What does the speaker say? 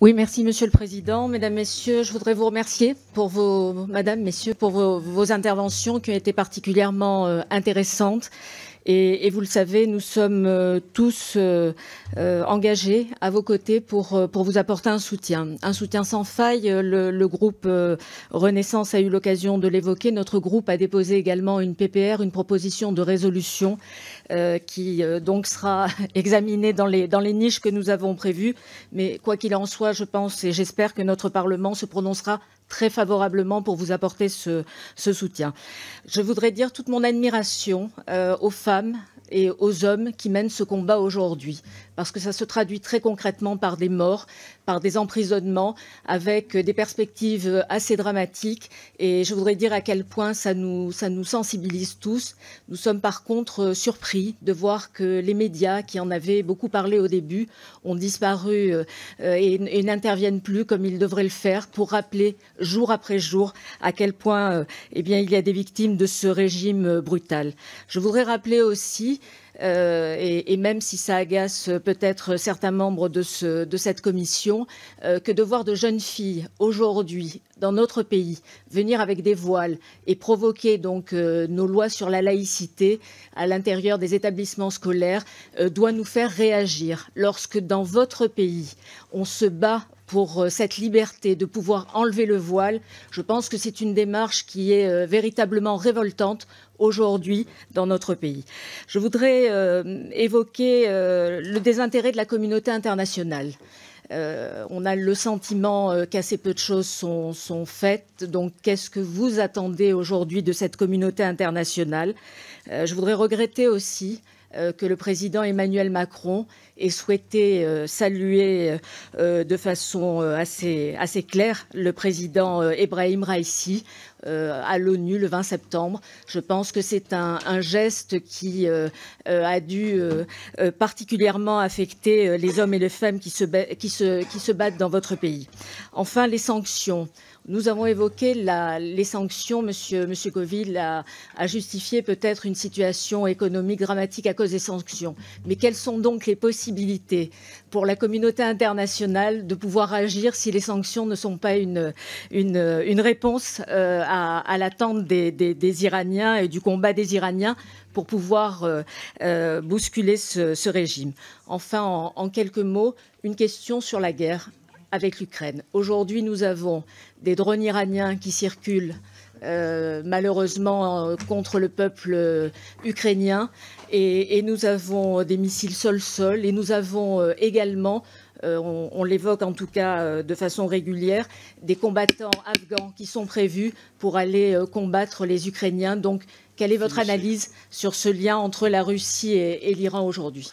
Oui, merci Monsieur le Président. Mesdames, Messieurs, je voudrais vous remercier pour vos interventions qui ont été particulièrement intéressantes. Et vous le savez, nous sommes tous engagés à vos côtés pour vous apporter un soutien sans faille. Le groupe Renaissance a eu l'occasion de l'évoquer. Notre groupe a déposé également une PPR, une proposition de résolution qui donc sera examinée dans les niches que nous avons prévues. Mais quoi qu'il en soit, je pense et j'espère que notre Parlement se prononcera très favorablement pour vous apporter ce soutien. Je voudrais dire toute mon admiration aux femmes et aux hommes qui mènent ce combat aujourd'hui, parce que ça se traduit très concrètement par des morts, par des emprisonnements, avec des perspectives assez dramatiques. Et je voudrais dire à quel point ça nous sensibilise tous. Nous sommes par contre surpris de voir que les médias, qui en avaient beaucoup parlé au début, ont disparu et n'interviennent plus comme ils devraient le faire pour rappeler jour après jour à quel point il y a des victimes de ce régime brutal. Je voudrais rappeler aussi et même si ça agace peut-être certains membres de cette commission, que de voir de jeunes filles aujourd'hui dans notre pays venir avec des voiles et provoquer donc nos lois sur la laïcité à l'intérieur des établissements scolaires doit nous faire réagir. Lorsque dans votre pays, on se bat pour cette liberté de pouvoir enlever le voile, je pense que c'est une démarche qui est véritablement révoltante aujourd'hui dans notre pays. Je voudrais évoquer le désintérêt de la communauté internationale. On a le sentiment qu'assez peu de choses sont faites. Donc, qu'est-ce que vous attendez aujourd'hui de cette communauté internationale? Je voudrais regretter aussi que le président Emmanuel Macron ait souhaité saluer de façon assez claire le président Ebrahim Raïssi à l'ONU le 20 septembre. Je pense que c'est un geste qui a dû particulièrement affecter les hommes et les femmes qui se battent dans votre pays. Enfin, les sanctions. Nous avons évoqué les sanctions. Monsieur Coville a justifié peut-être une situation économique dramatique à cause des sanctions. Mais quelles sont donc les possibilités pour la communauté internationale de pouvoir agir si les sanctions ne sont pas une réponse à l'attente des Iraniens et du combat des Iraniens pour pouvoir bousculer ce régime? Enfin, en quelques mots, une question sur la guerre avec l'Ukraine. Aujourd'hui, nous avons des drones iraniens qui circulent malheureusement contre le peuple ukrainien et nous avons des missiles sol-sol et nous avons également, on l'évoque en tout cas de façon régulière, des combattants afghans qui sont prévus pour aller combattre les Ukrainiens. Donc, quelle est votre analyse sur ce lien entre la Russie et l'Iran aujourd'hui?